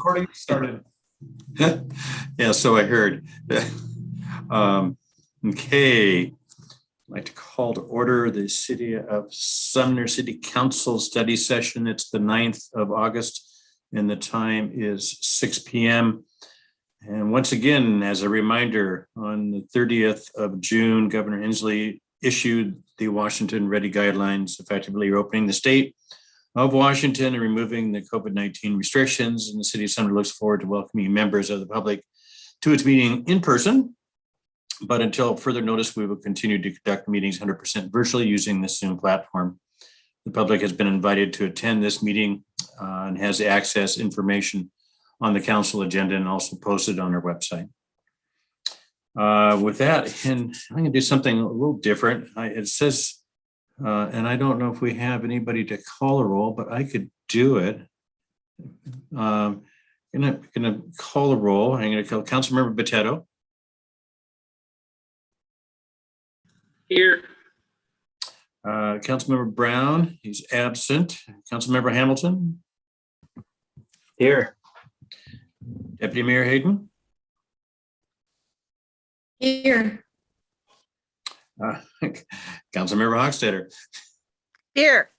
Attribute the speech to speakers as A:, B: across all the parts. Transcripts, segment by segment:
A: recording started.
B: Yeah, so I heard. Okay, I'd like to call to order the City of Sumner City Council study session. It's the 9th of August and the time is 6 p.m. And once again, as a reminder, on the 30th of June, Governor Inslee issued the Washington Ready Guidelines, effectively reopening the state of Washington and removing the COVID-19 restrictions. And the City of Sumner looks forward to welcoming members of the public to its meeting in person. But until further notice, we will continue to conduct meetings 100% virtually using the Zoom platform. The public has been invited to attend this meeting and has access information on the council agenda and also posted on our website. With that, and I'm going to do something a little different. It says, and I don't know if we have anybody to call a roll, but I could do it. I'm gonna call a roll. I'm going to call Councilmember Botetto.
C: Here.
B: Councilmember Brown, he's absent. Councilmember Hamilton.
A: Here.
B: Deputy Mayor Hayden.
D: Here.
B: Councilmember Hochstetter.
D: Here.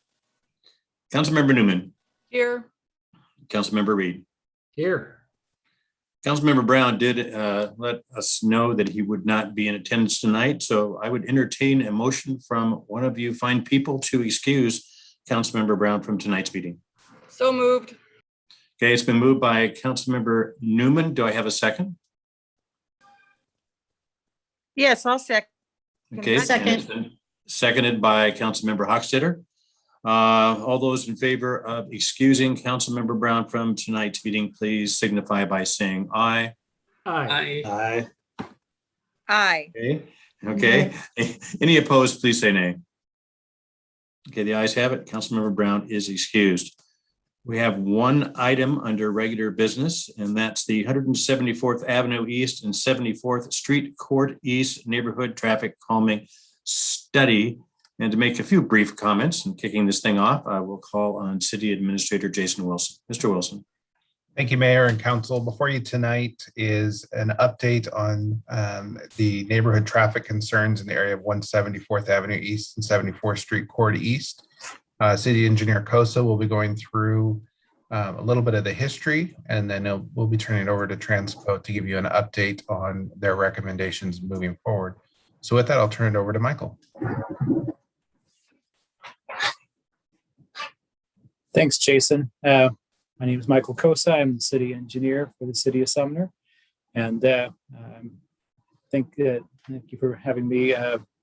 B: Councilmember Newman.
D: Here.
B: Councilmember Reed.
A: Here.
B: Councilmember Brown did let us know that he would not be in attendance tonight, so I would entertain a motion from one of you fine people to excuse Councilmember Brown from tonight's meeting.
D: So moved.
B: Okay, it's been moved by Councilmember Newman. Do I have a second?
D: Yes, I'll second.
B: Okay, and it's been seconded by Councilmember Hochstetter. All those in favor of excusing Councilmember Brown from tonight's meeting, please signify by saying aye.
A: Aye.
C: Aye.
D: Aye.
B: Okay. Any opposed, please say nay. Okay, the ayes have it. Councilmember Brown is excused. We have one item under regular business, and that's the 174th Avenue East and 74th Street Court East Neighborhood Traffic Calming Study. And to make a few brief comments and kicking this thing off, I will call on City Administrator Jason Wilson. Mr. Wilson.
E: Thank you, Mayor and Council. Before you tonight is an update on the neighborhood traffic concerns in the area of 174th Avenue East and 74th Street Court East. City Engineer Kosa will be going through a little bit of the history, and then we'll be turning it over to Transpo to give you an update on their recommendations moving forward. So with that, I'll turn it over to Michael.
F: Thanks, Jason. My name is Michael Kosa. I'm the city engineer for the City of Sumner. And thank you for having me,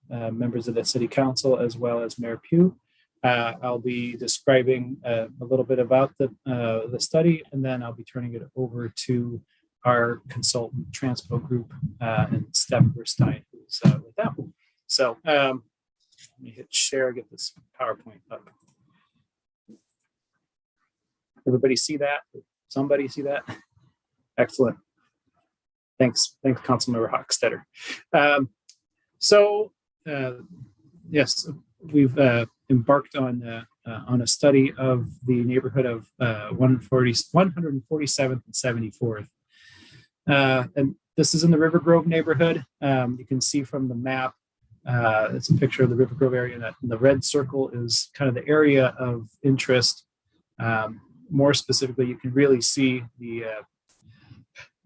F: members of the City Council, as well as Mayor Pugh. I'll be describing a little bit about the study, and then I'll be turning it over to our consultant, Transpo Group, and Steph Verstein, who's with them. So let me hit share, get this PowerPoint up. Everybody see that? Somebody see that? Excellent. Thanks, Councilmember Hochstetter. Yes, we've embarked on a study of the neighborhood of 147th and 74th. And this is in the River Grove neighborhood. You can see from the map, it's a picture of the River Grove area. That the red circle is kind of the area of interest. More specifically, you can really see the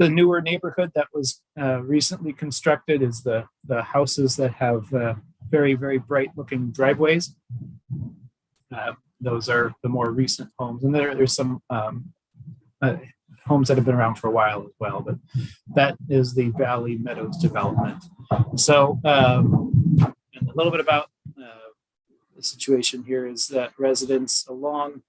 F: newer neighborhood that was recently constructed is the houses that have very, very bright looking driveways. Those are the more recent homes, and there's some homes that have been around for a while as well, but that is the Valley Meadows development. So and a little bit about the situation here is that residents along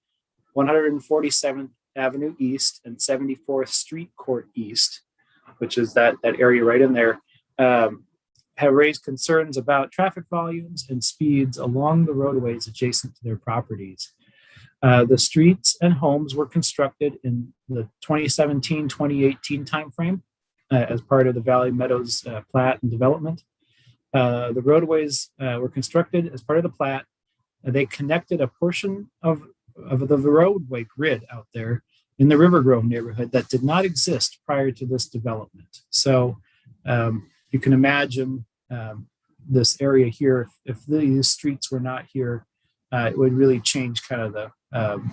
F: 147th Avenue East and 74th Street Court East, which is that area right in there, have raised concerns about traffic volumes and speeds along the roadways adjacent to their properties. The streets and homes were constructed in the 2017-2018 timeframe as part of the Valley Meadows plat and development. The roadways were constructed as part of the plat. They connected a portion of the roadway grid out there in the River Grove neighborhood that did not exist prior to this development. So you can imagine this area here, if these streets were not here, it would really change kind of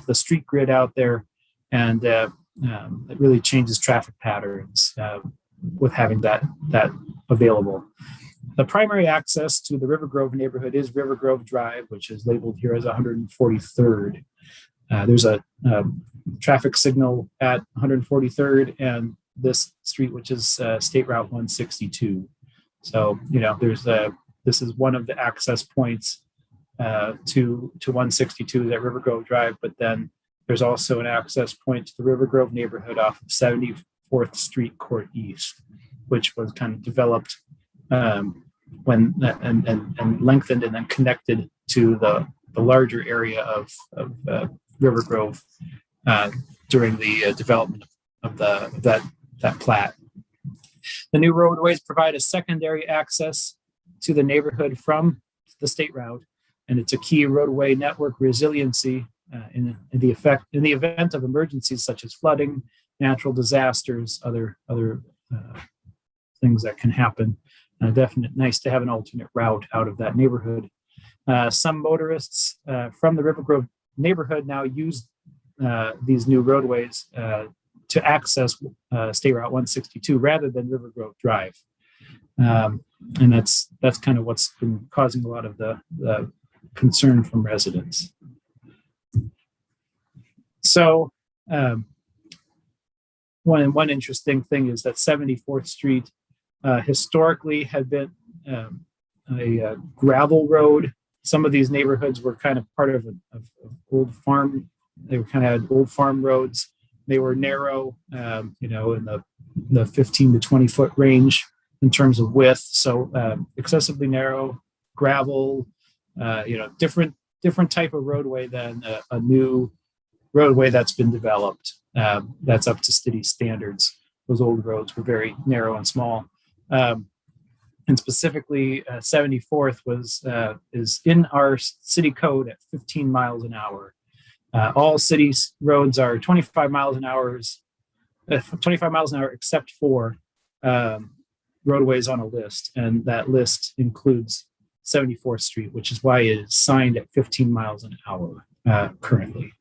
F: the street grid out there, and it really changes traffic patterns with having that available. The primary access to the River Grove neighborhood is River Grove Drive, which is labeled here as 143rd. There's a traffic signal at 143rd and this street, which is State Route 162. So, this is one of the access points to 162 at River Grove Drive, but then there's also an access point to the River Grove neighborhood off of 74th Street Court East, which was kind of developed when and lengthened and then connected to the larger area of River Grove during the development of that plat. The new roadways provide a secondary access to the neighborhood from the state route, and it's a key roadway network resiliency in the event of emergencies such as flooding, natural disasters, other things that can happen. Definitely nice to have an alternate route out of that neighborhood. Some motorists from the River Grove neighborhood now use these new roadways to access State Route 162 rather than River Grove Drive. And that's kind of what's been causing a lot of the concern from residents. So one interesting thing is that 74th Street historically had been a gravel road. Some of these neighborhoods were kind of part of old farm. They were kind of had old farm roads. They were narrow, in the 15 to 20 foot range in terms of width. So excessively narrow, gravel, different type of roadway than a new roadway that's been developed. That's up to city standards. Those old roads were very narrow and small. And specifically 74th is in our city code at 15 miles an hour. All city roads are 25 miles an hour except for roadways on a list. And that list includes 74th Street, which is why it is signed at 15 miles an hour currently.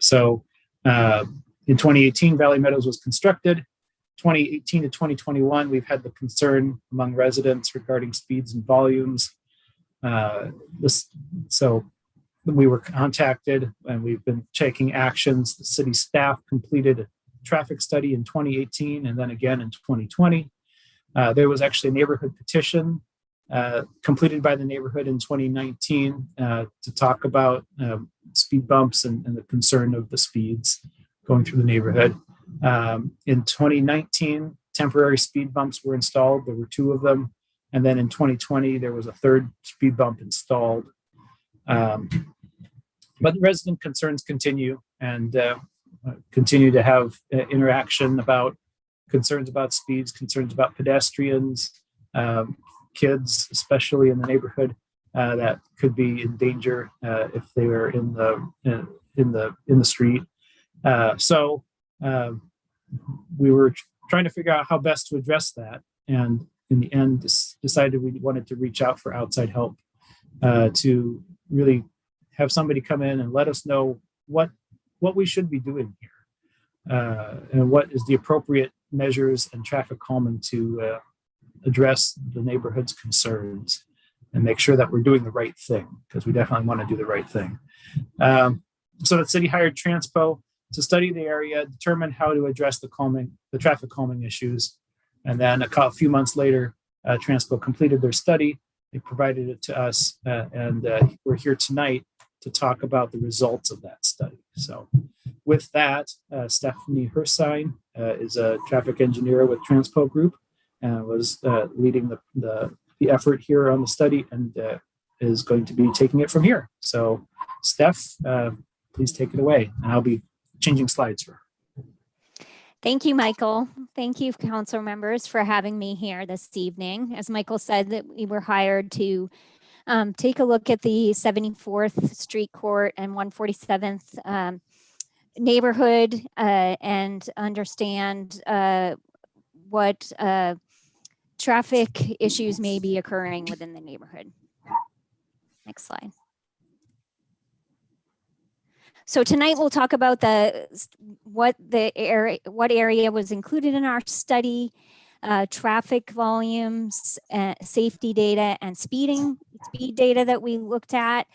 F: So in 2018, Valley Meadows was constructed. 2018 to 2021, we've had the concern among residents regarding speeds and volumes. So we were contacted and we've been taking actions. The city staff completed a traffic study in 2018 and then again in 2020. There was actually a neighborhood petition completed by the neighborhood in 2019 to talk about speed bumps and the concern of the speeds going through the neighborhood. In 2019, temporary speed bumps were installed. There were 2 of them. And then in 2020, there was a 3rd speed bump installed. But the resident concerns continue and continue to have interaction about concerns about speeds, concerns about pedestrians, kids, especially in the neighborhood, that could be in danger if they were in the street. So we were trying to figure out how best to address that, and in the end decided we wanted to reach out for outside help to really have somebody come in and let us know what we should be doing here and what is the appropriate measures and traffic calming to address the neighborhood's concerns and make sure that we're doing the right thing, because we definitely want to do the right thing. So the city hired Transpo to study the area, determine how to address the traffic calming issues. And then a few months later, Transpo completed their study. They provided it to us, and we're here tonight to talk about the results of that study. So with that, Stephanie Hersign is a traffic engineer with Transpo Group and was leading the effort here on the study and is going to be taking it from here. So Steph, please take it away, and I'll be changing slides for her.
G: Thank you, Michael. Thank you, council members, for having me here this evening. As Michael said, that we were hired to take a look at the 74th Street Court and 147th neighborhood and understand what traffic issues may be occurring within the neighborhood. Next slide. So tonight we'll talk about what area was included in our study, traffic volumes, safety data, and speed data that we looked at.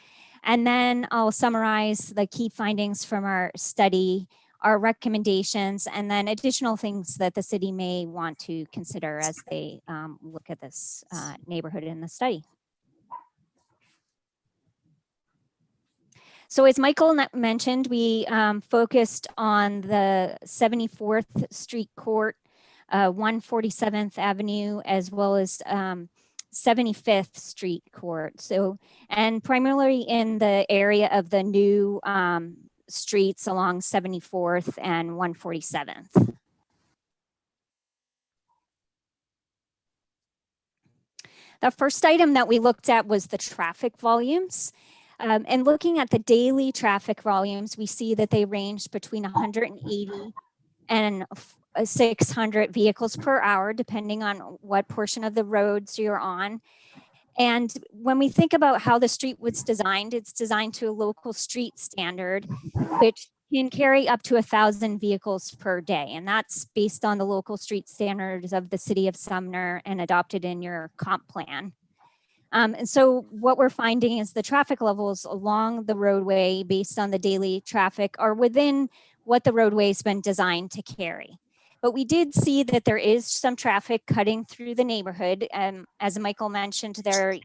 G: And then I'll summarize the key findings from our study, our recommendations, and then additional things that the city may want to consider as they look at this neighborhood in the study. So as Michael mentioned, we focused on the 74th Street Court, 147th Avenue, as well as 75th Street Court. So, and primarily in the area of the new streets along 74th and 147th. The first item that we looked at was the traffic volumes. And looking at the daily traffic volumes, we see that they range between 180 and 600 vehicles per hour, depending on what portion of the roads you're on. And when we think about how the street was designed, it's designed to a local street standard, which can carry up to 1,000 vehicles per day. And that's based on the local street standards of the city of Sumner and adopted in your comp plan. And so what we're finding is the traffic levels along the roadway based on the daily traffic are within what the roadway's been designed to carry. But we did see that there is some traffic cutting through the neighborhood. As Michael mentioned, they're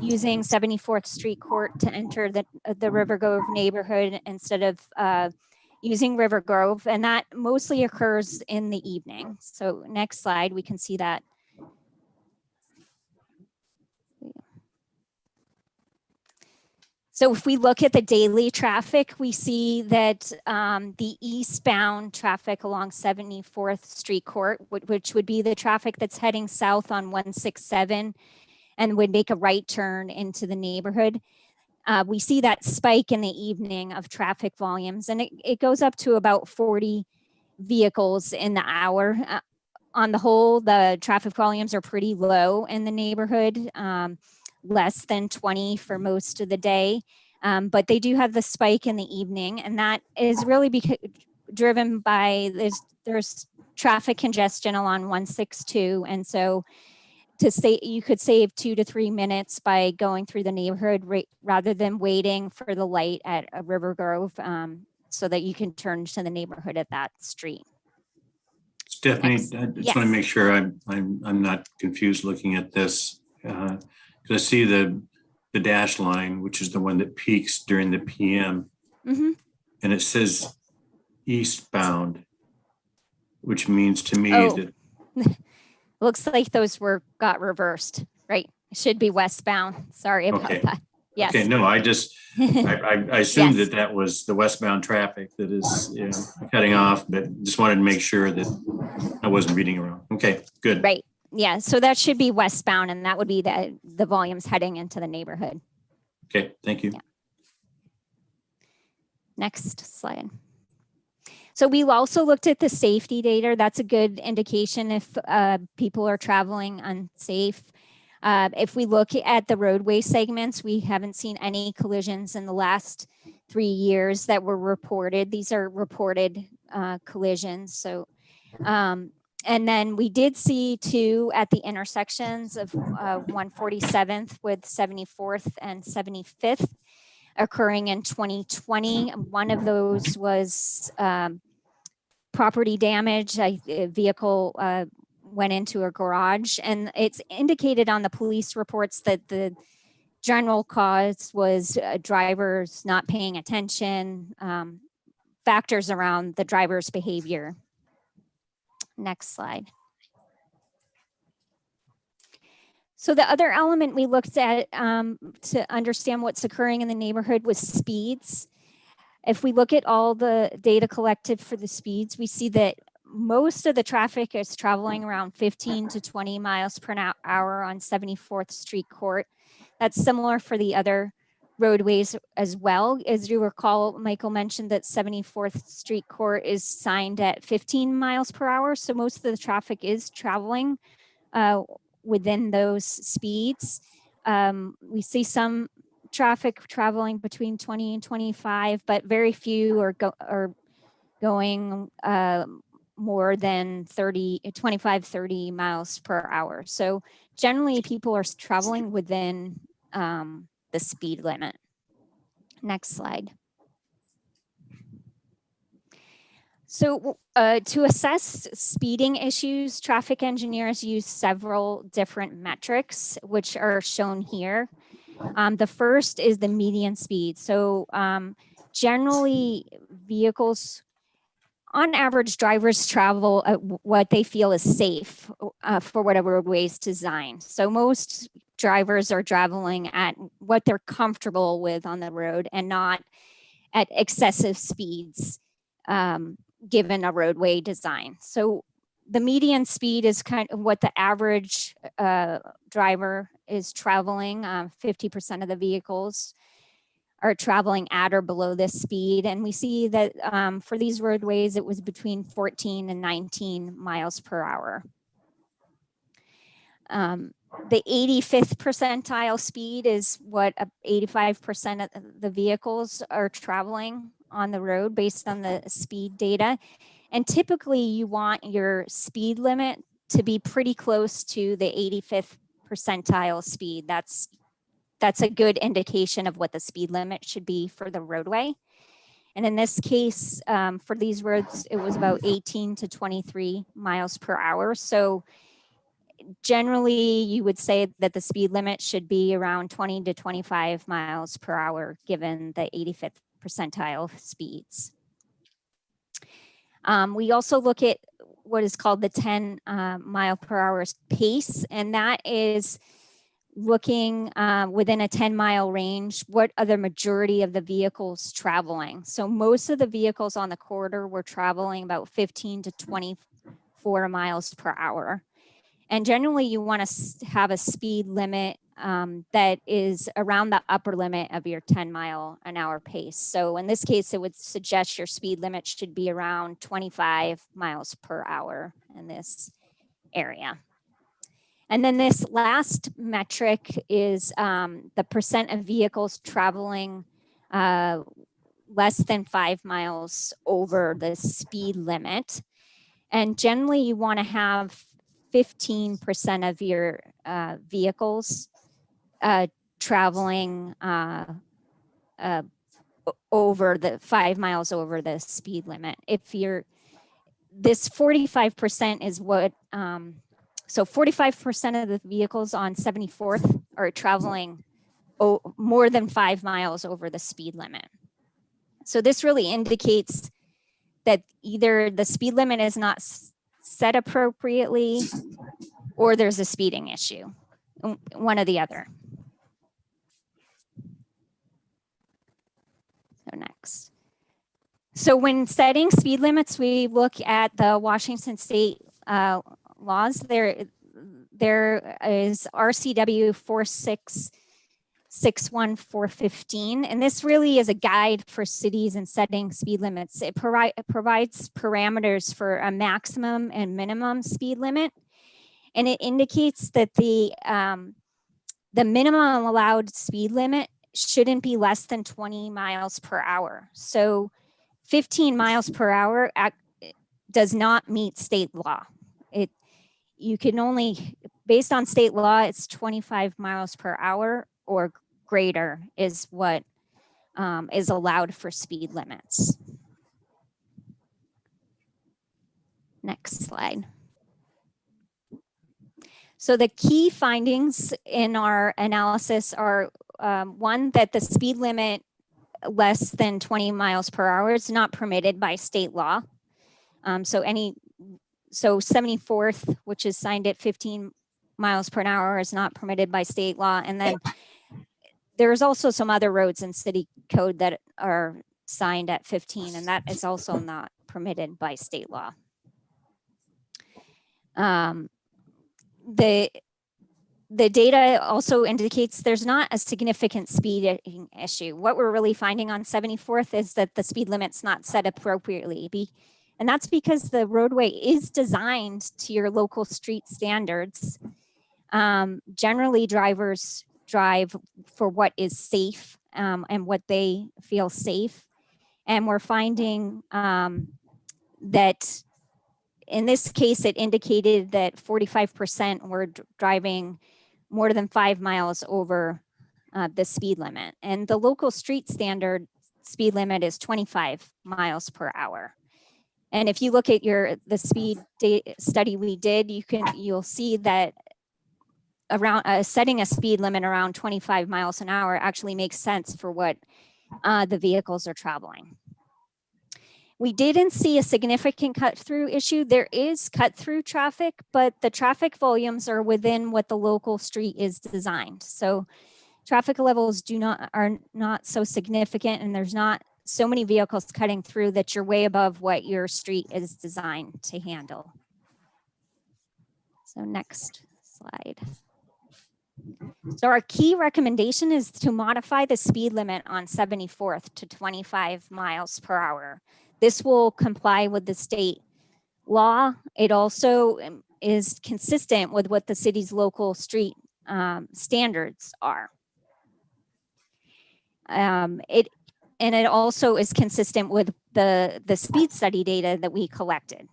G: using 74th Street Court to enter the River Grove neighborhood instead of using River Grove. And that mostly occurs in the evening. So next slide, we can see that. So if we look at the daily traffic, we see that the eastbound traffic along 74th Street Court, which would be the traffic that's heading south on 167 and would make a right turn into the neighborhood. We see that spike in the evening of traffic volumes, and it goes up to about 40 vehicles in the hour. On the whole, the traffic volumes are pretty low in the neighborhood. Less than 20 for most of the day, but they do have the spike in the evening, and that is really driven by there's traffic congestion along 162, and so you could save 2 to 3 minutes by going through the neighborhood rather than waiting for the light at River Grove, so that you can turn to the neighborhood at that street.
B: Stephanie, I just want to make sure I'm not confused looking at this. I see the dash line, which is the one that peaks during the PM, and it says eastbound, which means to me that
G: looks like those got reversed, right? It should be westbound. Sorry about that. Yes. Okay.
B: No, I assumed that was the westbound traffic that is cutting off, but just wanted to make sure that I wasn't reading it wrong. Okay, good.
G: Right. Yeah, so that should be westbound, and that would be the volumes heading into the neighborhood.
B: Okay, thank you.
G: Yeah. Next slide. So we also looked at the safety data. That's a good indication if people are traveling unsafe. If we look at the roadway segments, we haven't seen any collisions in the last 3 years that were reported. These are reported collisions. So. And then we did see 2 at the intersections of 147th with 74th and 75th occurring in 2020. One of those was property damage. A vehicle went into a garage, and it's indicated on the police reports that the general cause was drivers not paying attention, factors around the driver's behavior. Next slide. So the other element we looked at to understand what's occurring in the neighborhood was speeds. If we look at all the data collected for the speeds, we see that most of the traffic is traveling around 15 to 20 miles per hour on 74th Street Court. That's similar for the other roadways as well. As you recall, Michael mentioned that 74th Street Court is signed at 15 miles per hour. So most of the traffic is traveling within those speeds. We see some traffic traveling between 20 and 25, but very few are going more than 25, 30 miles per hour. So generally people are traveling within the speed limit. Next slide. So to assess speeding issues, traffic engineers use several different metrics, which are shown here. The first is the median speed. So generally vehicles, on average, drivers travel at what they feel is safe for whatever roadway is designed. So most drivers are traveling at what they're comfortable with on the road and not at excessive speeds given a roadway design. So the median speed is kind of what the average driver is traveling. 50% of the vehicles are traveling at or below this speed. And we see that for these roadways, it was between 14 and 19 miles per hour. The 85th percentile speed is what 85% of the vehicles are traveling on the road based on the speed data. And typically you want your speed limit to be pretty close to the 85th percentile speed. That's a good indication of what the speed limit should be for the roadway. And in this case, for these roads, it was about 18 to 23 miles per hour. So generally, you would say that the speed limit should be around 20 to 25 miles per hour, given the 85th percentile speeds. We also look at what is called the 10 mile per hour pace, and that is looking within a 10-mile range, what are the majority of the vehicles traveling? So most of the vehicles on the corridor were traveling about 15 to 24 miles per hour. And generally you want to have a speed limit that is around the upper limit of your 10-mile-an-hour pace. So in this case, it would suggest your speed limit should be around 25 miles per hour in this area. And then this last metric is the percent of vehicles traveling less than 5 miles over the speed limit. And generally you want to have 15% of your vehicles traveling over the 5 miles over the speed limit. If you're, this 45% is what, so 45% of the vehicles on 74th are traveling more than 5 miles over the speed limit. So this really indicates that either the speed limit is not set appropriately or there's a speeding issue, one or the other. So next. So when setting speed limits, we look at the Washington State laws. There is RCW 4661415, and this really is a guide for cities in setting speed limits. It provides parameters for a maximum and minimum speed limit, and it indicates that the minimum allowed speed limit shouldn't be less than 20 miles per hour. So 15 miles per hour does not meet state law. You can only, based on state law, it's 25 miles per hour or greater is what is allowed for speed limits. Next slide. So the key findings in our analysis are one, that the speed limit less than 20 miles per hour is not permitted by state law. So 74th, which is signed at 15 miles per hour, is not permitted by state law. And then there's also some other roads in city code that are signed at 15, and that is also not permitted by state law. the data also indicates there's not a significant speed issue. What we're really finding on 74th is that the speed limit's not set appropriately. And that's because the roadway is designed to your local street standards. Generally, drivers drive for what is safe and what they feel safe. And we're finding that in this case, it indicated that 45% were driving more than 5 miles over the speed limit. And the local street standard speed limit is 25 miles per hour. And if you look at the speed study we did, you'll see that around setting a speed limit around 25 miles an hour actually makes sense for what the vehicles are traveling. We didn't see a significant cut through issue. There is cut through traffic, but the traffic volumes are within what the local street is designed. So traffic levels are not so significant, and there's not so many vehicles cutting through that you're way above what your street is designed to handle. So next slide. So our key recommendation is to modify the speed limit on 74th to 25 miles per hour. This will comply with the state law. It also is consistent with what the city's local street standards are. It also is consistent with the speed study data that we collected.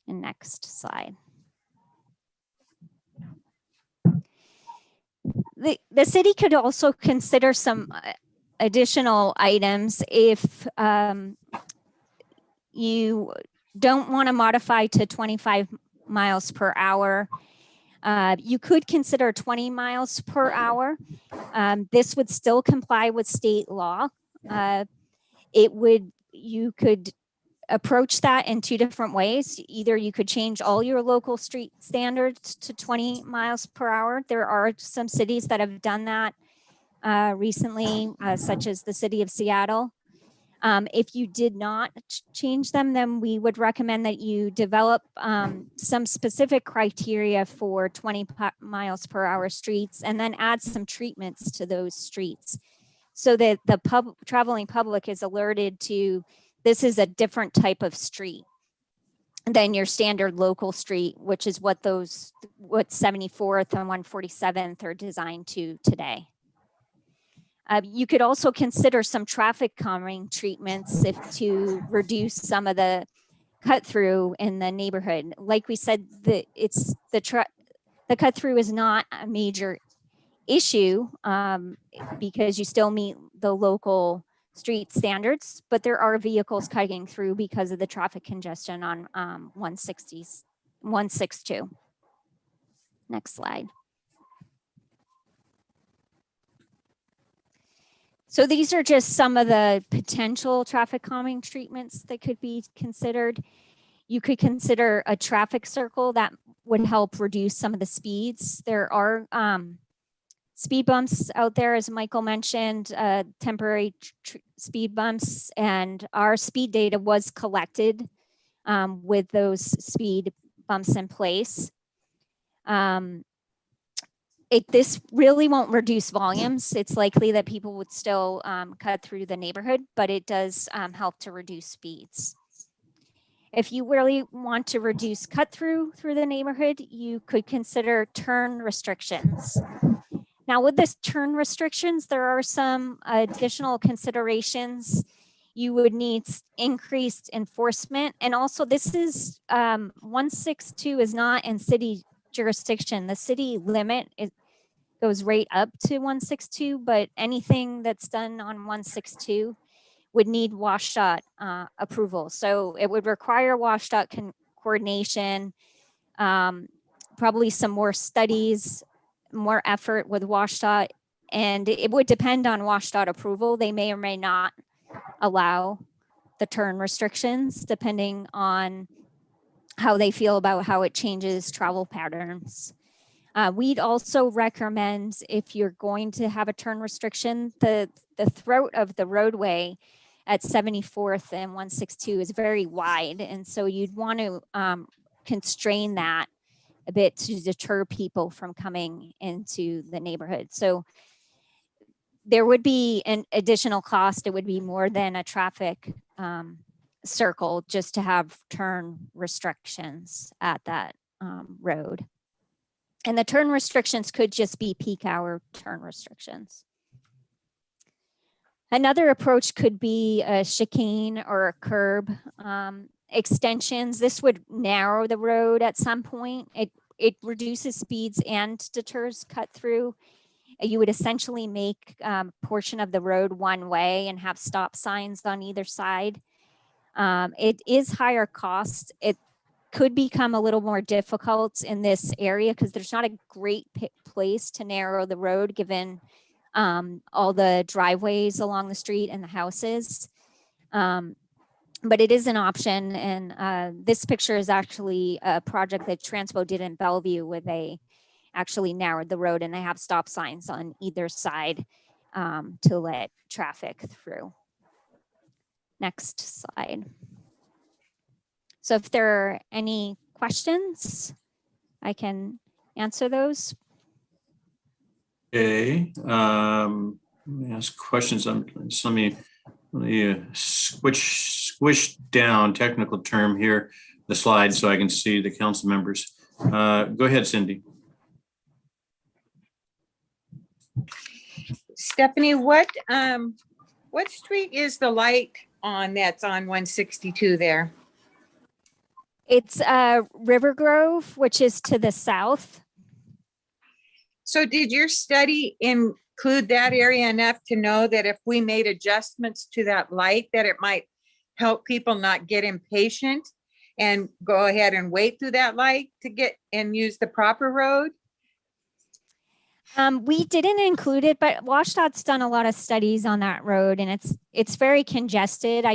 G: And next slide. The city could also consider some additional items if you don't want to modify to 25 miles per hour. You could consider 20 miles per hour. This would still comply with state law. You could approach that in two different ways. Either you could change all your local street standards to 20 miles per hour. There are some cities that have done that recently, such as the city of Seattle. If you did not change them, then we would recommend that you develop some specific criteria for 20 miles per hour streets, and then add some treatments to those streets so that the traveling public is alerted to this is a different type of street than your standard local street, which is what 74th and 147th are designed to today. You could also consider some traffic calming treatments to reduce some of the cut through in the neighborhood. Like we said, the cut through is not a major issue because you still meet the local street standards, but there are vehicles cutting through because of the traffic congestion on 162. Next slide. So these are just some of the potential traffic calming treatments that could be considered. You could consider a traffic circle that would help reduce some of the speeds. There are speed bumps out there, as Michael mentioned, temporary speed bumps, and our speed data was collected with those speed bumps in place. This really won't reduce volumes. It's likely that people would still cut through the neighborhood, but it does help to reduce speeds. If you really want to reduce cut through the neighborhood, you could consider turn restrictions. Now with this turn restrictions, there are some additional considerations. You would need increased enforcement. And also this is 162 is not in city jurisdiction. The city limit goes right up to 162, but anything that's done on 162 would need WSDOT approval. So it would require WSDOT coordination, probably some more studies, more effort with WSDOT, and it would depend on WSDOT approval. They may or may not allow the turn restrictions depending on how they feel about how it changes travel patterns. We'd also recommend, if you're going to have a turn restriction, the throat of the roadway at 74th and 162 is very wide, and so you'd want to constrain that a bit to deter people from coming into the neighborhood. So there would be an additional cost. It would be more than a traffic circle just to have turn restrictions at that road. And the turn restrictions could just be peak hour turn restrictions. Another approach could be a chicane or a curb extensions. This would narrow the road at some point. It reduces speeds and deters cut through. You would essentially make a portion of the road one way and have stop signs on either side. It is higher cost. It could become a little more difficult in this area because there's not a great place to narrow the road given all the driveways along the street and the houses. But it is an option. And this picture is actually a project that Transpo did in Bellevue where they actually narrowed the road and they have stop signs on either side to let traffic through. Next slide. So if there are any questions, I can answer those.
B: Okay, let me ask questions. Let me squish down technical term here, the slide, so I can see the council members. Go ahead, Cindy.
D: Stephanie, what street is the light on that's on 162 there?
G: It's River Grove, which is to the south.
D: So did your study include that area enough to know that if we made adjustments to that light, that it might help people not get impatient and go ahead and wait through that light to get and use the proper road?
G: We didn't include it, but WashDOT's done a lot of studies on that road, and it's very congested.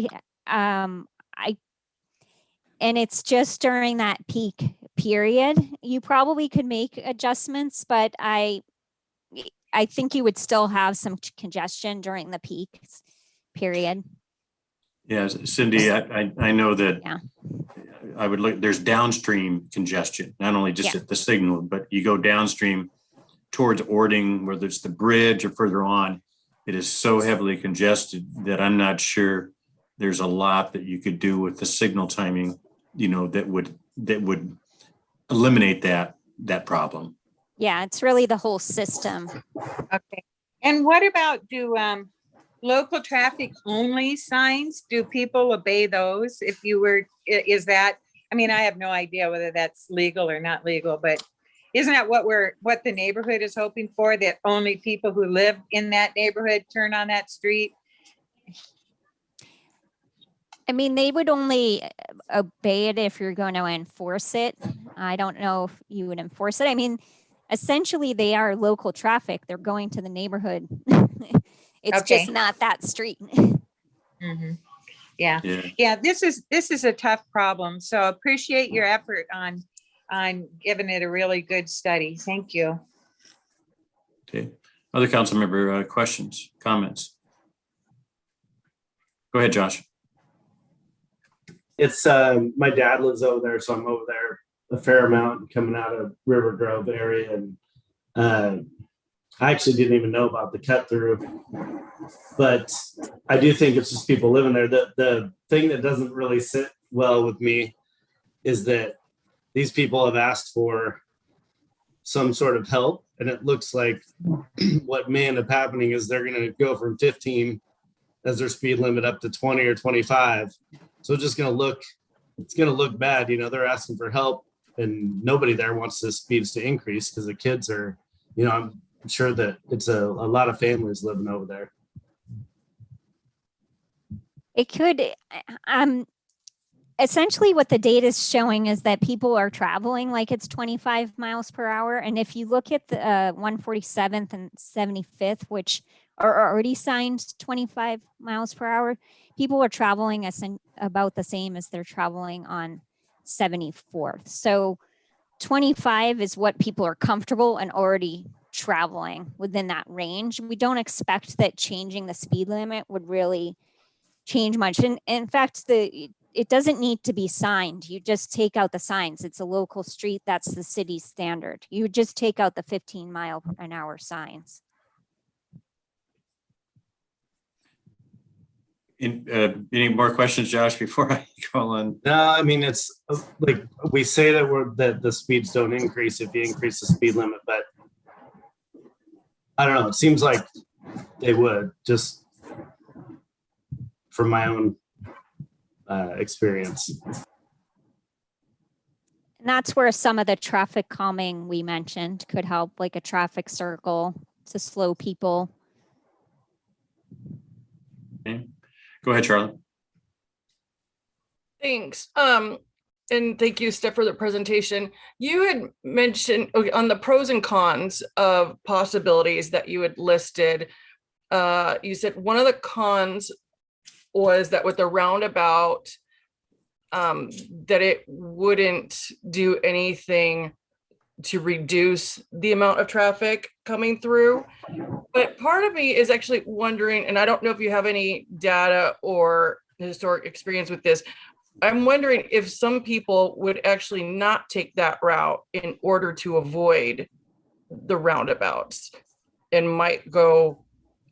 G: And it's just during that peak period. You probably could make adjustments, but I think you would still have some congestion during the peak period.
B: Yeah, Cindy, I know that.
G: Yeah.
B: I would look, there's downstream congestion, not only just at the signal, but you go downstream towards Ording, whether it's the bridge or further on, it is so heavily congested that I'm not sure there's a lot that you could do with the signal timing, you know, that would eliminate that problem.
G: Yeah, it's really the whole system.
D: Okay. And what about local traffic only signs? Do people obey those? If you were, is that, I mean, I have no idea whether that's legal or not legal, but isn't that what the neighborhood is hoping for? That only people who live in that neighborhood turn on that street?
G: I mean, they would only obey it if you're going to enforce it. I don't know if you would enforce it. I mean, essentially they are local traffic. They're going to the neighborhood. It's
D: Okay.
G: just not that street.
D: Mm-hmm. Yeah.
B: Yeah.
D: This is a tough problem. So appreciate your effort on giving it a really good study. Thank you.
B: Okay. Other council member questions, comments? Go ahead, Josh.
A: It's my dad lives over there, so I'm over there a fair amount coming out of River Grove area, and I actually didn't even know about the cut through, but I do think it's just people living there. The thing that doesn't really sit well with me is that these people have asked for some sort of help, and it looks like what may end up happening is they're going to go from 15 as their speed limit up to 20 or 25. So it's just going to look bad. You know, they're asking for help and nobody there wants the speeds to increase because the kids are, you know, I'm sure that it's a lot of families living over there.
G: It could, essentially what the data is showing is that people are traveling like it's 25 miles per hour. And if you look at the 147th and 75th, which are already signed 25 miles per hour, people are traveling about the same as they're traveling on 74th. So 25 is what people are comfortable and already traveling within that range. We don't expect that changing the speed limit would really change much. And in fact, it doesn't need to be signed. You just take out the signs. It's a local street. That's the city's standard. You would just take out the 15-mile-an-hour signs.
B: Any more questions, Josh, before I call on?
A: No, I mean, it's like we say that the speeds don't increase if you increase the speed limit, but I don't know. It seems like they would, just from my own experience.
G: And that's where some of the traffic calming we mentioned could help, like a traffic circle to slow people.
B: Okay. Go ahead, Charlotte.
H: Thanks. And thank you, Steph, for the presentation. You had mentioned on the pros and cons of possibilities that you had listed. You said one of the cons was that with the roundabout, that it wouldn't do anything to reduce the amount of traffic coming through. But part of me is actually wondering, and I don't know if you have any data or historic experience with this, I'm wondering if some people would actually not take that route in order to avoid the roundabouts and might go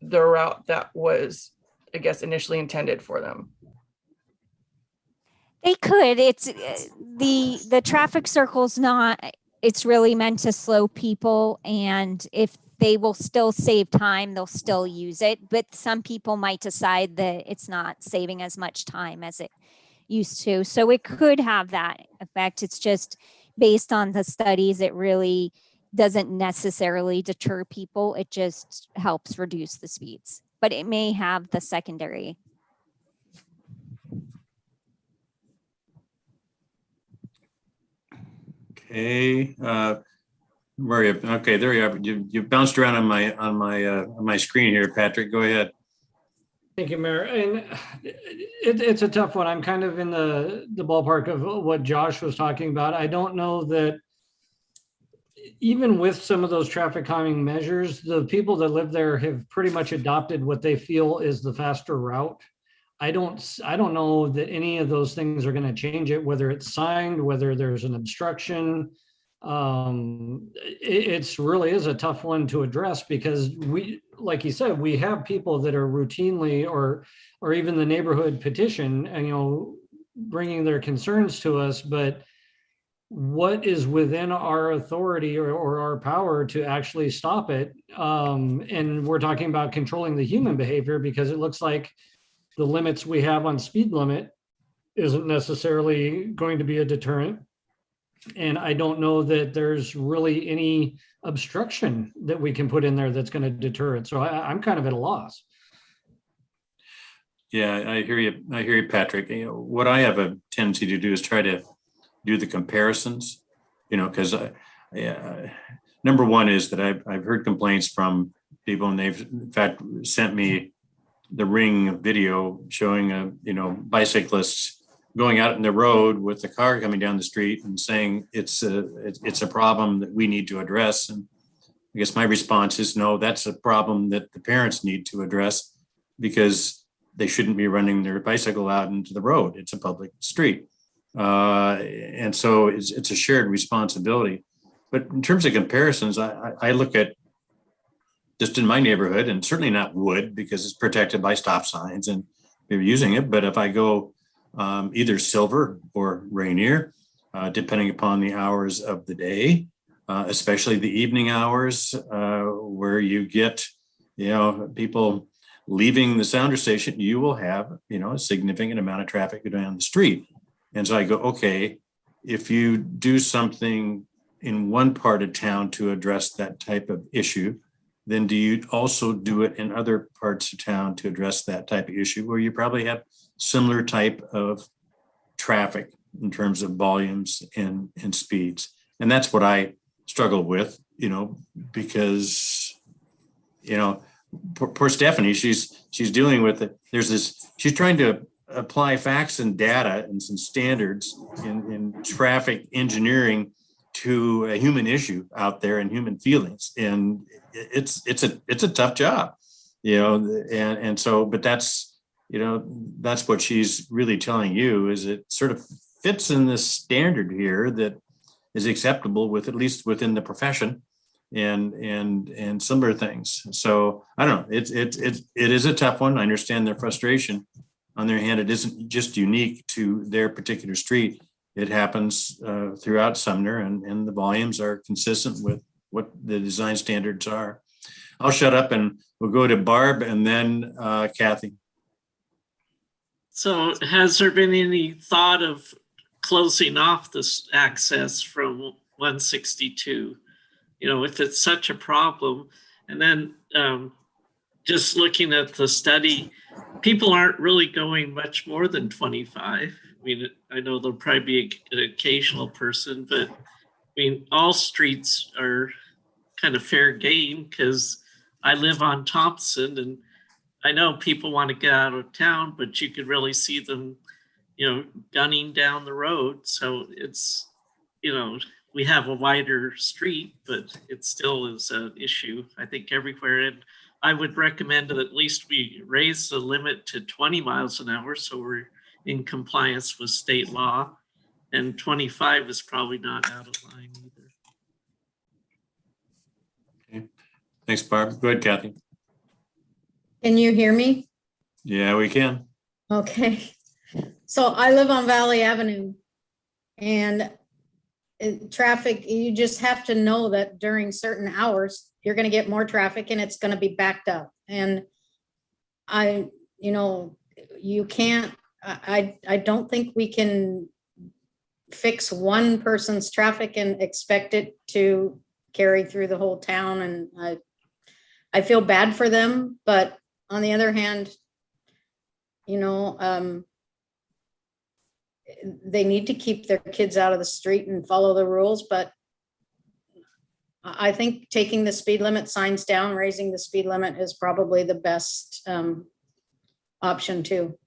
H: the route that was, I guess, initially intended for them.
G: They could. It's the traffic circle's not, it's really meant to slow people, and if they will still save time, they'll still use it. But some people might decide that it's not saving as much time as it used to. So it could have that effect. It's just based on the studies, it really doesn't necessarily deter people. It just helps reduce the speeds, but it may have the secondary.
B: Okay, where are you? Okay, there you are. You bounced around on my screen here, Patrick. Go ahead.
I: Thank you, Mayor. And it's a tough one. I'm kind of in the ballpark of what Josh was talking about. I don't know that even with some of those traffic calming measures, the people that live there have pretty much adopted what they feel is the faster route. I don't know that any of those things are going to change it, whether it's signed, whether there's an obstruction. It's really is a tough one to address because we, like you said, we have people that are routinely or even the neighborhood petition and, bringing their concerns to us, but what is within our authority or our power to actually stop it? And we're talking about controlling the human behavior because it looks like the limits we have on speed limit isn't necessarily going to be a deterrent. And I don't know that there's really any obstruction that we can put in there that's going to deter it. So I'm kind of at a loss.
B: Yeah, I hear you, Patrick. What I have a tendency to do is try to do the comparisons, because number one is that I've heard complaints from people, and they've in fact sent me the Ring video showing bicyclists going out in the road with the car coming down the street and saying it's a problem that we need to address. And I guess my response is no, that's a problem that the parents need to address because they shouldn't be running their bicycle out into the road. It's a public street. And so it's a shared responsibility. But in terms of comparisons, I look at just in my neighborhood, and certainly not Wood because it's protected by stop signs and they're using it. But if I go either Silver or Rainier, depending upon the hours of the day, especially the evening hours where you get, people leaving the sounder station, you will have, a significant amount of traffic going down the street. And so I go, okay, if you do something in one part of town to address that type of issue, then do you also do it in other parts of town to address that type of issue where you probably have similar type of traffic in terms of volumes and speeds? And that's what I struggle with, because, poor Stephanie, she's dealing with it. She's trying to apply facts and data and some standards in traffic engineering to a human issue out there and human feelings. And it's a tough job, and so, but that's that's what she's really telling you, is it sort of fits in this standard here that is acceptable with, at least within the profession, and similar things. So I don't know, it is a tough one. I understand their frustration. On their hand, it isn't just unique to their particular street. It happens throughout Sumner, and the volumes are consistent with what the design standards are. I'll shut up and we'll go to Barb and then Kathy.
C: So has there been any thought of closing off this access from 162? If it's such a problem, and then just looking at the study, people aren't really going much more than 25. I mean, I know there'll probably be an occasional person, but I mean, all streets are kind of fair game, because I live on Thompson, and I know people want to get out of town, but you could really see them, gunning down the road. So it's, we have a wider street, but it still is an issue, I think, everywhere. And I would recommend that at least we raise the limit to 20 miles an hour, so we're in compliance with state law. And 25 is probably not out of line either.
B: Okay. Thanks, Barb. Go ahead, Kathy.
J: Can you hear me?
B: Yeah, we can.
J: Okay. So I live on Valley Avenue, and traffic, you just have to know that during certain hours, you're going to get more traffic and it's going to be backed up. And you can't, I don't think we can fix one person's traffic and expect it to carry through the whole town. And I feel bad for them, but on the other hand, they need to keep their kids out of the street and follow the rules. But I think taking the speed limit signs down, raising the speed limit is probably the best option too.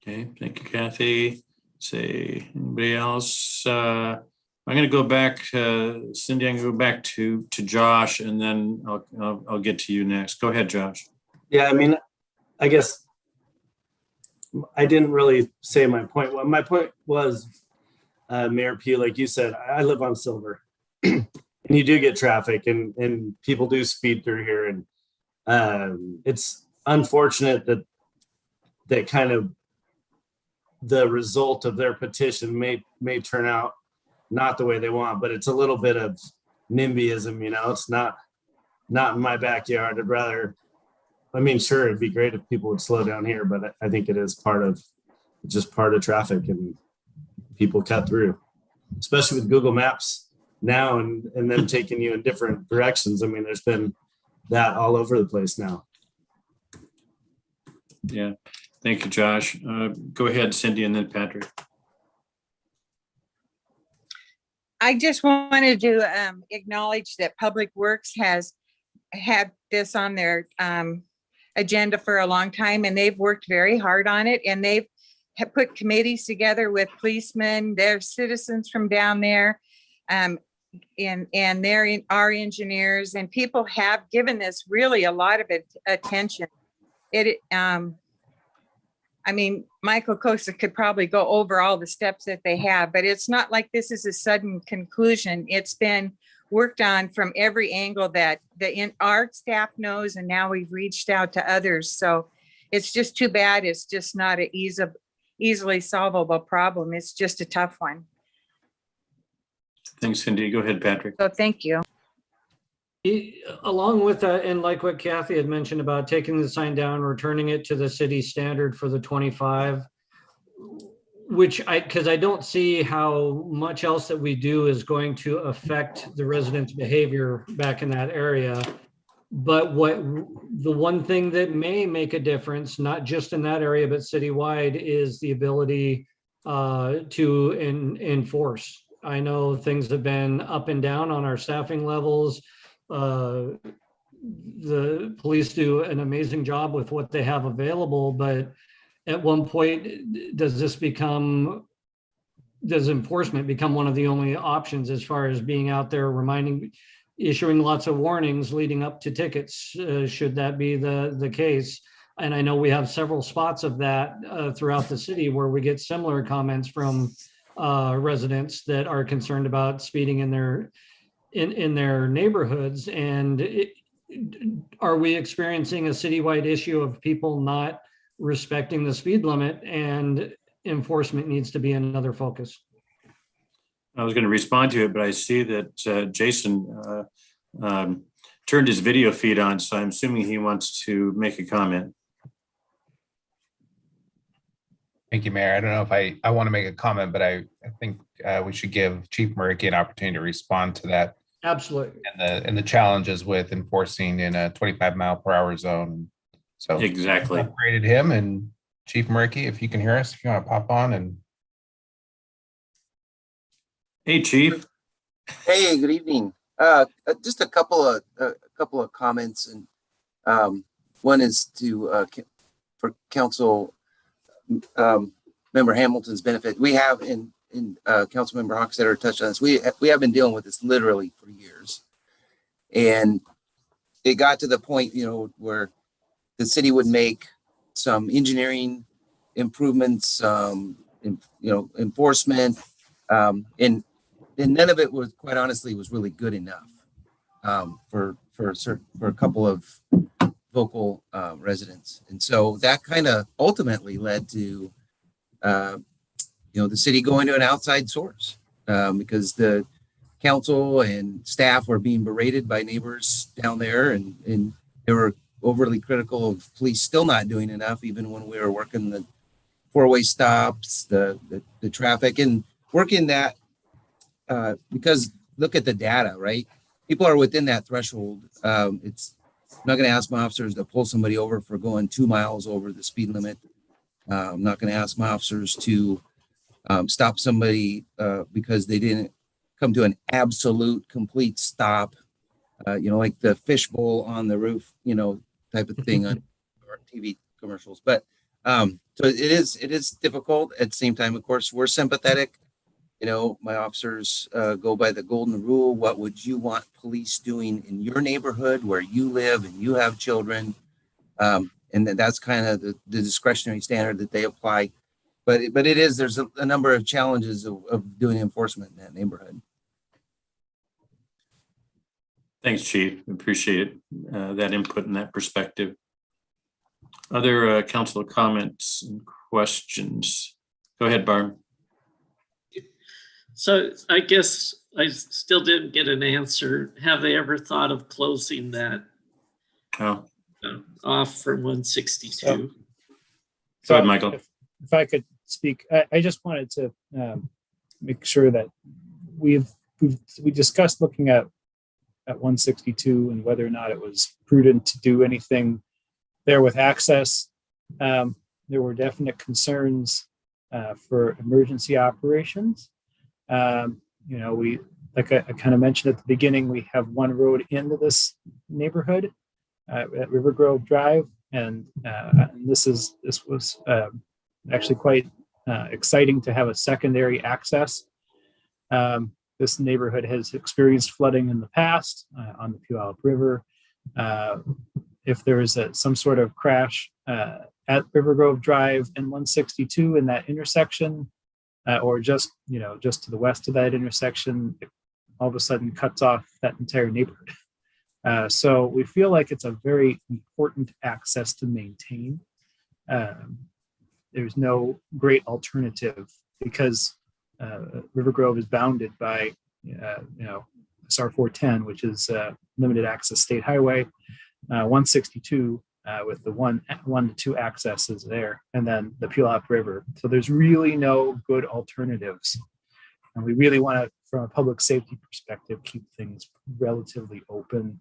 B: Okay, thank you, Kathy. Say, anybody else? I'm going to go back, Cindy, I'm going to go back to Josh, and then I'll get to you next. Go ahead, Josh.
A: Yeah, I mean, I guess I didn't really say my point. Well, my point was, Mayor P, like you said, I live on Silver, and you do get traffic, and people do speed through here, and it's unfortunate that kind of the result of their petition may turn out not the way they want, but it's a little bit of NIMBYism, it's not in my backyard. I'd rather, sure, it'd be great if people would slow down here, but I think it is part of traffic, and people cut through, especially with Google Maps now and them taking you in different directions. There's been that all over the place now.
B: Yeah, thank you, Josh. Go ahead, Cindy, and then Patrick.
D: I just wanted to acknowledge that Public Works has had this on their agenda for a long time, and they've worked very hard on it, and they've put committees together with policemen, their citizens from down there, and they're our engineers, and people have given this really a lot of attention. Michael Kosa could probably go over all the steps that they have, but it's not like this is a sudden conclusion. It's been worked on from every angle that our staff knows, and now we've reached out to others. So it's just too bad. It's just not an easily solvable problem. It's just a tough one.
B: Thanks, Cindy. Go ahead, Patrick.
D: So thank you.
I: Along with that, and like what Kathy had mentioned about taking the sign down, returning it to the city standard for the 25, because I don't see how much else that we do is going to affect the residents' behavior back in that area. But the one thing that may make a difference, not just in that area, but citywide, is the ability to enforce. I know things have been up and down on our staffing levels. The police do an amazing job with what they have available, but at one point, does enforcement become one of the only options as far as being out there issuing lots of warnings leading up to tickets, should that be the case? And I know we have several spots of that throughout the city where we get similar comments from residents that are concerned about speeding in their neighborhoods. And are we experiencing a citywide issue of people not respecting the speed limit, and enforcement needs to be another focus?
B: I was going to respond to it, but I see that Jason turned his video feed on, so I'm assuming he wants to make a comment.
E: Thank you, Mayor. I don't know if I want to make a comment, but I think we should give Chief Muricky an opportunity to respond to that
I: Absolutely.
E: and the challenges with enforcing in a 25-mile-per-hour zone. So
B: Exactly.
E: upgraded him, and Chief Muricky, if you can hear us, if you want to pop on. And
B: Hey, Chief.
K: Hey, good evening. Just a couple of comments, and one is to for Council Member Hamilton's benefit. We have in Council Member Hockstetter touched on this. We have been dealing with this literally for years, and it got to the point, where the city would make some engineering improvements, enforcement, and none of it was, quite honestly, was really good enough for a couple of vocal residents. And so that kind of ultimately led to, the city going to an outside source because the council and staff were being berated by neighbors down there, and they were overly critical of police still not doing enough, even when we were working the four-way stops, the traffic, and working that because look at the data, right? People are within that threshold. I'm not going to ask my officers to pull somebody over for going 2 miles over the speed limit. I'm not going to ask my officers to stop somebody because they didn't come to an absolute complete stop, like the fishbowl on the roof, type of thing on TV commercials. But so it is difficult. At the same time, of course, we're sympathetic. My officers go by the golden rule. What would you want police doing in your neighborhood where you live and you have children? And that's kind of the discretionary standard that they apply. But there's a number of challenges of doing enforcement in that neighborhood.
B: Thanks, Chief. Appreciate that input and that perspective. Other council comments and questions? Go ahead, Barb.
C: So I guess I still didn't get an answer. Have they ever thought of closing that
B: Oh,
C: off from 162?
B: go ahead, Michael.
F: If I could speak, I just wanted to make sure that we discussed looking at 162 and whether or not it was prudent to do anything there with access. There were definite concerns for emergency operations. We, like I kind of mentioned at the beginning, we have one road into this neighborhood at River Grove Drive, and this was actually quite exciting to have a secondary access. This neighborhood has experienced flooding in the past on the Puyallup River. If there is some sort of crash at River Grove Drive and 162 in that intersection, or just to the west of that intersection, it all of a sudden cuts off that entire neighborhood. So we feel like it's a very important access to maintain. There's no great alternative because River Grove is bounded by, SR 410, which is limited access state highway, 162 with the one to two accesses there, and then the Puyallup River. So there's really no good alternatives. And we really want to, from a public safety perspective, keep things relatively open.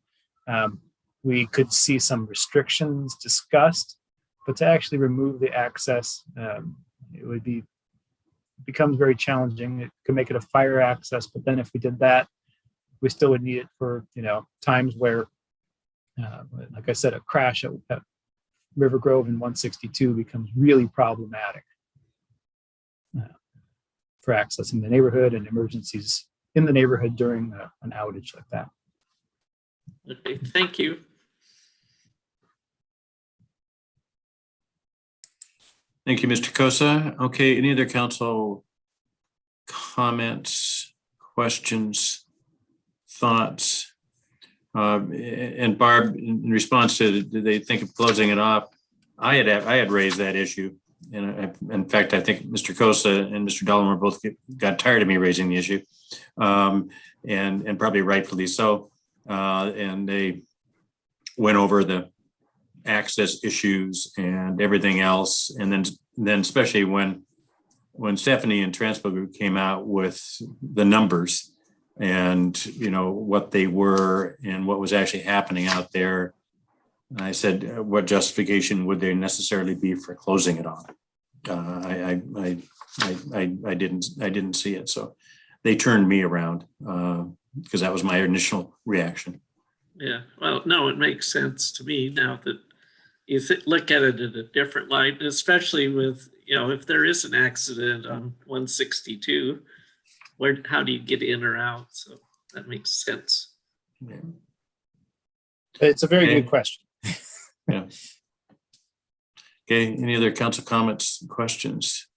F: We could see some restrictions discussed, but to actually remove the access, it becomes very challenging. It could make it a fire access, but then if we did that, we still would need it for times where, like I said, a crash at River Grove and 162 becomes really problematic for accessing the neighborhood and emergencies in the neighborhood during an outage like that.
C: Okay, thank you.
B: Thank you, Mr. Kosa. Okay, any other council comments, questions, thoughts? And Barb, in response to, did they think of closing it off? I had raised that issue. And in fact, I think Mr. Kosa and Mr. Dollar both got tired of me raising the issue, and probably rightfully so. And they went over the access issues and everything else. And then especially when Stephanie and Transpo Group came out with the numbers and, what they were and what was actually happening out there, I said, what justification would there necessarily be for closing it off? I didn't see it. So they turned me around because that was my initial reaction.
C: Yeah, well, no, it makes sense to me now that you look at it in a different light, especially with, if there is an accident on 162, how do you get in or out? So that makes sense.
B: Yeah.
F: It's a very
B: Okay.
F: good question.
B: Yeah. Okay, any other council comments, questions?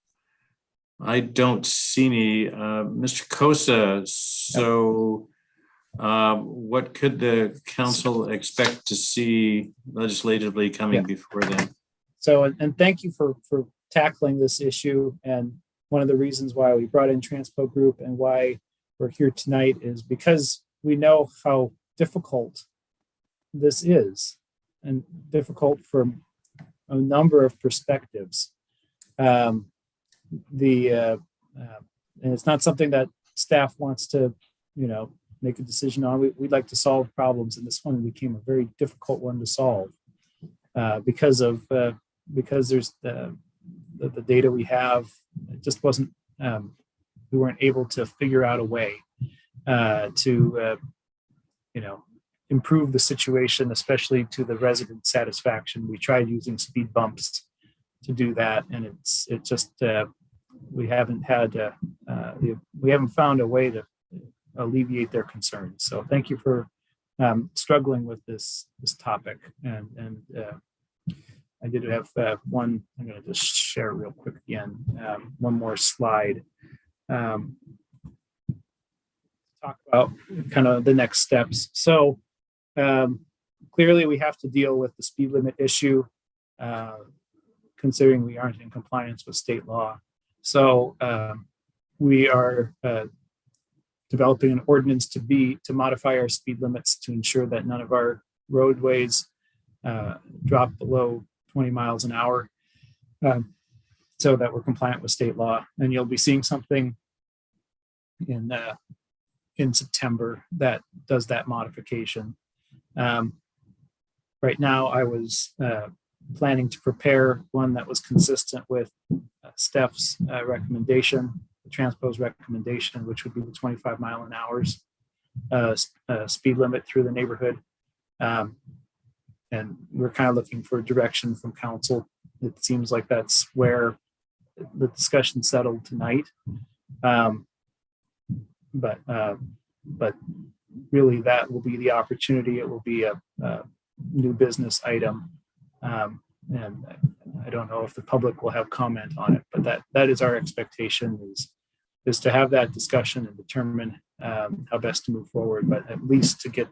B: I don't see any. Mr. Kosa, so what could the council expect to see legislatively coming before then?
F: So, and thank you for tackling this issue. And one of the reasons why we brought in Transpo Group and why we're here tonight is because we know how difficult this is, and difficult from a number of perspectives. And it's not something that staff wants to, make a decision on. We'd like to solve problems, and this one became a very difficult one to solve because there's the data we have. It just wasn't. We weren't able to figure out a way to improve the situation, especially to the resident satisfaction. We tried using speed bumps to do that, and we haven't found a way to alleviate their concerns. So thank you for struggling with this topic. And I did have one. I'm going to just share real quick again. One more slide. Talk about kind of the next steps. So clearly we have to deal with the speed limit issue, considering we aren't in compliance with state law. So we are developing an ordinance to modify our speed limits to ensure that none of our roadways drop below 20 miles an hour, so that we're compliant with state law. And you'll be seeing something in September that does that modification. Right now, I was planning to prepare one that was consistent with Steph's recommendation, the Transpo's recommendation, which would be the 25 mile an hour speed limit through the neighborhood. And we're kind of looking for direction from council. It seems like that's where the discussion settled tonight. But really that will be the opportunity. It will be a new business item. And I don't know if the public will have comment on it, but that is our expectation is to have that discussion and determine how best to move forward, but at least to get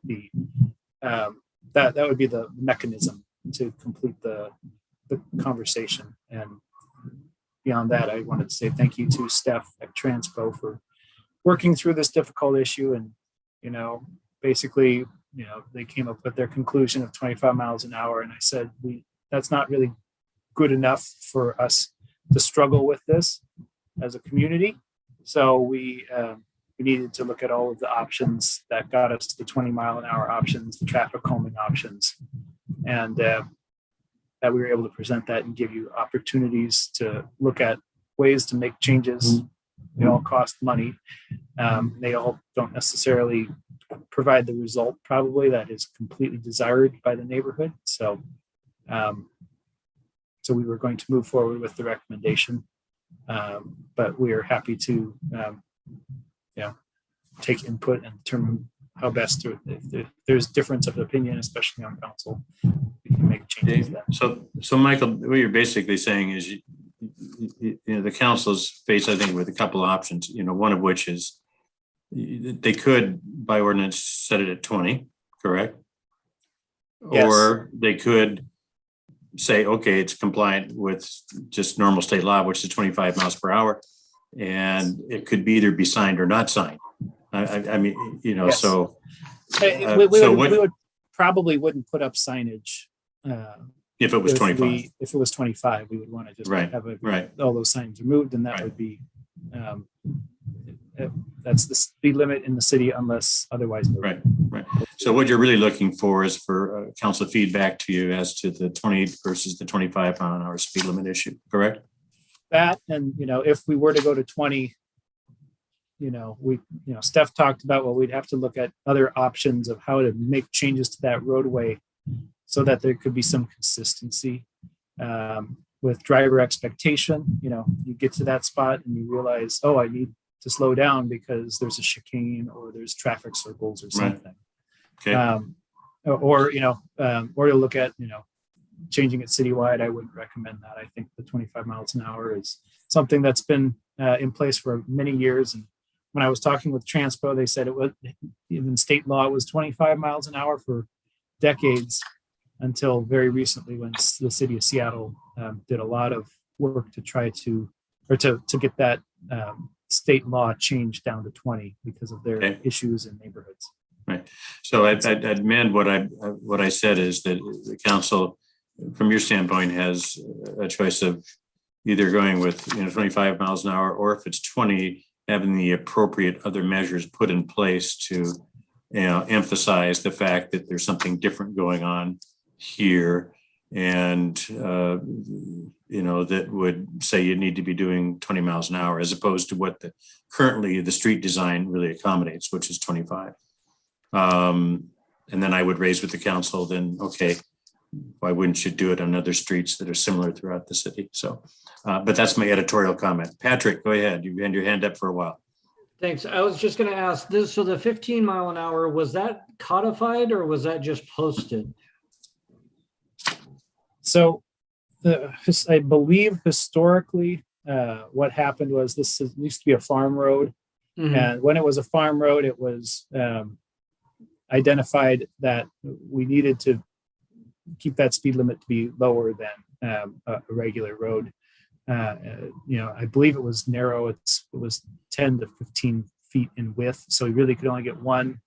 F: that would be the mechanism to complete the conversation. And beyond that, I wanted to say thank you to Steph at Transpo for working through this difficult issue. And, basically, they came up with their conclusion of 25 miles an hour. And I said, that's not really good enough for us to struggle with this as a community. So we needed to look at all of the options that got us to the 20 mile an hour options, the traffic calming options, and that we were able to present that and give you opportunities to look at ways to make changes. They all cost money. They all don't necessarily provide the result probably that is completely desired by the neighborhood. So we were going to move forward with the recommendation, but we are happy to take input and determine how best to, if there's difference of opinion, especially on council, we can make changes then.
B: So Michael, what you're basically saying is the council's faced, I think, with a couple of options, one of which is they could by ordinance set it at 20, correct?
F: Yes.
B: Or they could say, okay, it's compliant with just normal state law, which is 25 miles per hour. And it could be either be signed or not signed. I mean,
F: Yes.
B: so.
F: We
B: So what-
F: would probably wouldn't put up signage.
B: If it was 25,
F: If it was 25, we would want to just
B: Right,
F: have
B: right.
F: all those signs removed, and that
B: Right.
F: would be, that's the speed limit in the city unless otherwise noted.
B: Right. So what you're really looking for is for council feedback to you as to the 20 versus the 25 mile an hour speed limit issue, correct?
F: That, and, if we were to go to 20, Steph talked about, well, we'd have to look at other options of how to make changes to that roadway so that there could be some consistency with driver expectation. You get to that spot and you realize, oh, I need to slow down because there's a chicane or there's traffic circles or
B: Right.
F: something.
B: Okay.
F: Or to look at, changing it citywide. I wouldn't recommend that. I think the 25 miles an hour is something that's been in place for many years. And when I was talking with Transpo, they said it was, even state law, was 25 miles an hour for decades until very recently when the city of Seattle did a lot of work to try to get that state law changed down to 20 because of their
B: Okay.
F: issues in neighborhoods.
B: Right. So I'd amend what I said is that the council, from your standpoint, has a choice of either going with 25 miles an hour, or if it's 20, having the appropriate other measures put in place to emphasize the fact that there's something different going on here, and that would say you need to be doing 20 miles an hour as opposed to what currently the street design really accommodates, which is 25. And then I would raise with the council, then, okay, why wouldn't you do it on other streets that are similar throughout the city? So, but that's my editorial comment. Patrick, go ahead. You had your hand up for a while.
I: Thanks. I was just going to ask this. So the 15 mile an hour, was that codified or was that just posted?
F: So I believe historically what happened was this used to be a farm road.
I: Mhm.
F: And when it was a farm road, it was identified that we needed to keep that speed limit to be lower than a regular road. I believe it was narrow. It was 10 to 15 feet in width. So you really could only get one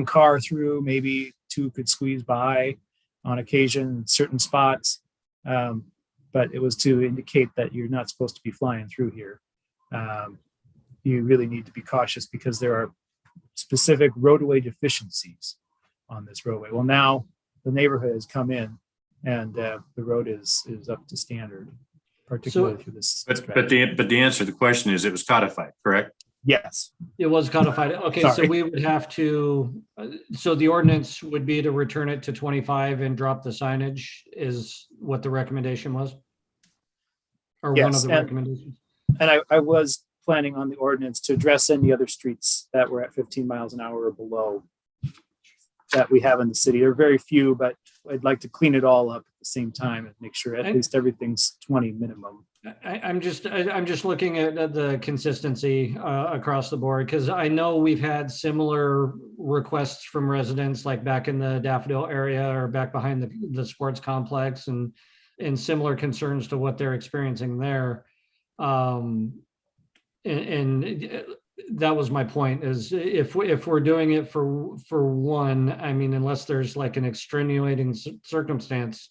F: car through, maybe two could squeeze by on occasion in certain spots. But it was to indicate that you're not supposed to be flying through here. You really need to be cautious because there are specific roadway deficiencies on this roadway. Well, now the neighborhood has come in and the road is up to standard, particularly through this.
B: But
F: stretch.
B: the answer to the question is it was codified, correct?
F: Yes,
I: It was codified. Okay, so
F: Sorry.
I: we would have to, so the ordinance would be to return it to 25 and drop the signage is what the recommendation was? Or one
F: Yes,
I: of the
F: and-
I: recommendations?
F: and I was planning on the ordinance to address any other streets that were at 15 miles an hour or below that we have in the city. There are very few, but I'd like to clean it all up at the same time and make sure at
I: And-
F: least everything's 20 minimum.
I: I'm just looking at the consistency across the board, because I know we've had similar requests from residents, like back in the Daffodil area or back behind the sports complex, and similar concerns to what they're experiencing there. And that was my point, is if we're doing it for one, I mean, unless there's like an extenuating circumstance,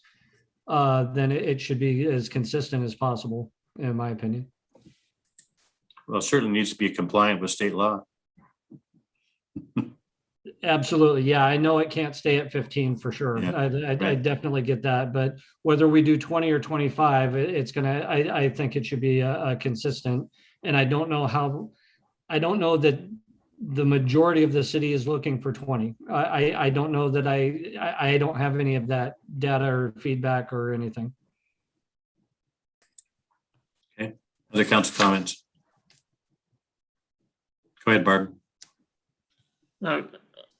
I: then it should be as consistent as possible, in my opinion.
B: Well, it certainly needs to be compliant with state law.
I: Absolutely. Yeah, I know it can't stay at 15 for sure.
B: Yeah,
I: I
B: right.
I: definitely get that. But whether we do 20 or 25, it's gonna, I think it should be consistent. And I don't know that the majority of the city is looking for 20. I don't know that I don't have any of that data or feedback or anything.
B: Other council comments? Go ahead, Barb.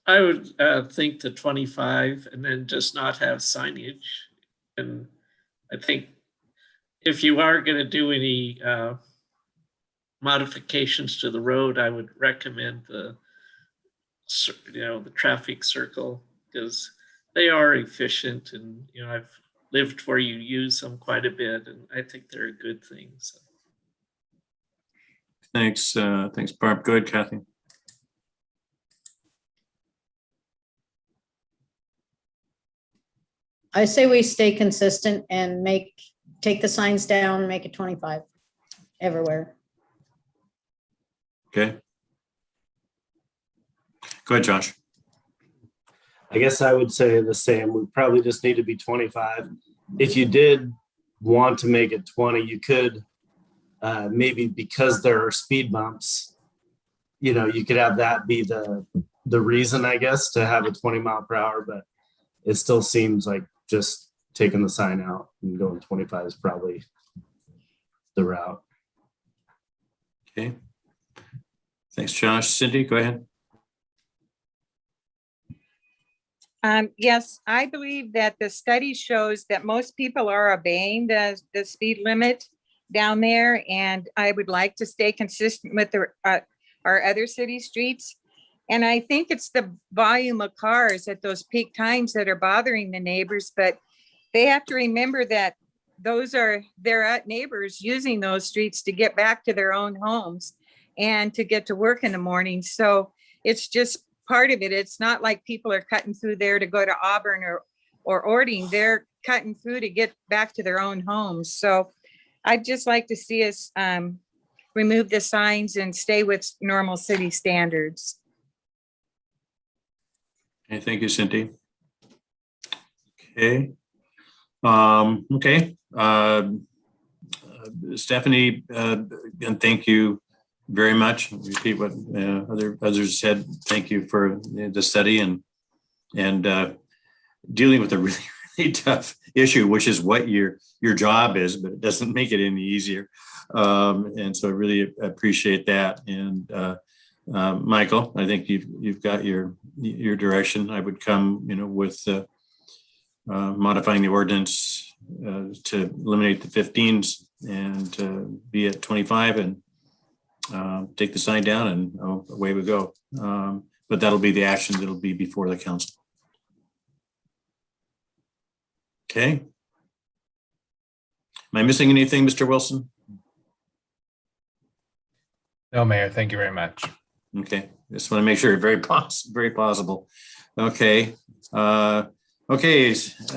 C: I would think the 25 and then just not have signage. And I think if you are going to do any modifications to the road, I would recommend the traffic circle, because they are efficient, and I've lived where you use them quite a bit, and I think they're a good thing. So.
B: Thanks, Barb. Go ahead, Kathy.
J: I say we stay consistent and take the signs down, make it 25 everywhere.
B: Okay. Go ahead, Josh.
A: I guess I would say the same. We probably just need to be 25. If you did want to make it 20, you could maybe, because there are speed bumps, you could have that be the reason, I guess, to have a 20-mile-per-hour, but it still seems like just taking the sign out and going 25 is probably the route.
B: Okay. Thanks, Josh. Cindy, go ahead.
D: Yes, I believe that the study shows that most people are obeying the speed limit down there, and I would like to stay consistent with our other city streets. And I think it's the volume of cars at those peak times that are bothering the neighbors, but they have to remember that they're neighbors using those streets to get back to their own homes and to get to work in the morning. So it's just part of it. It's not like people are cutting through there to go to Auburn or Ording. They're cutting through to get back to their own homes. So I'd just like to see us remove the signs and stay with normal city standards.
B: Okay, thank you, Cindy. Okay. Okay. Stephanie, and thank you very much. Repeat what others said. Thank you for the study and dealing with a really, really tough issue, which is what your job is, but it doesn't make it any easier. And so I really appreciate that. And Michael, I think you've got your direction. I would come, with modifying the ordinance to eliminate the 15s and be at 25 and take the sign down, and away we go. But that'll be the action that'll be before the council. Okay. Am I missing anything, Mr. Wilson?
E: No, Mayor, thank you very much.
B: Okay, just want to make sure. Very possible. Okay.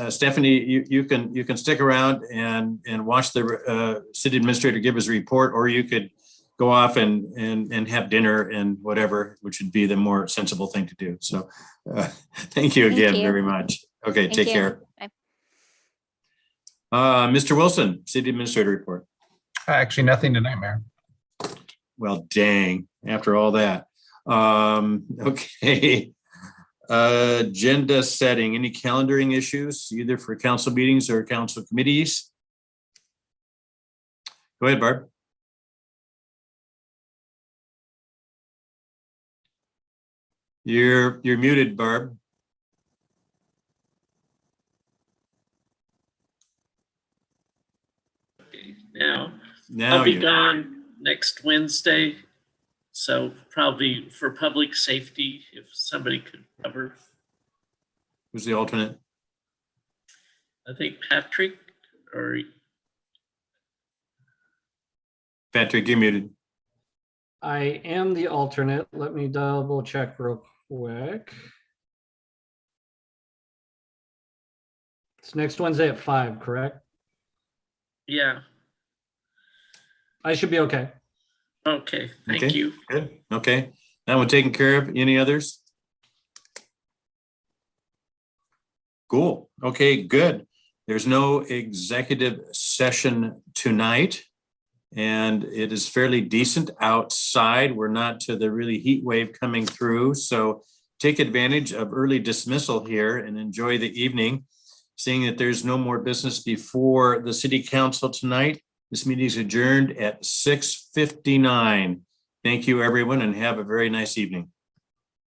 B: Stephanie, you can stick around and watch the city administrator give his report, or you could go off and have dinner and whatever, which would be the more sensible thing to do. So thank you again very much. Okay, take care.
G: Bye.
B: Mr. Wilson, city administrator report.
E: Actually, nothing tonight, Mayor.
B: Well, dang, after all that. Okay. Agenda setting, any calendaring issues, either for council meetings or council committees? Go ahead, Barb. You're muted, Barb.
C: Okay, now
B: Now
C: I'll be
B: you're-
C: gone next Wednesday. So probably for public safety, if somebody could cover.
B: Who's the alternate?
C: I think Patrick or
B: Patrick, you're muted.
I: I am the alternate. Let me double check real quick. It's next Wednesday at 5, correct?
C: yeah.
I: I should be okay.
C: Okay, thank
B: Okay.
C: you.
B: Good. Okay. That one taken care of. Any others? Cool. Okay, good. There's no executive session tonight, and it is fairly decent outside. We're not to the really heat wave coming through, so take advantage of early dismissal here and enjoy the evening. Seeing that there's no more business before the city council tonight, this meeting is adjourned at 6:59. Thank you, everyone, and have a very nice evening.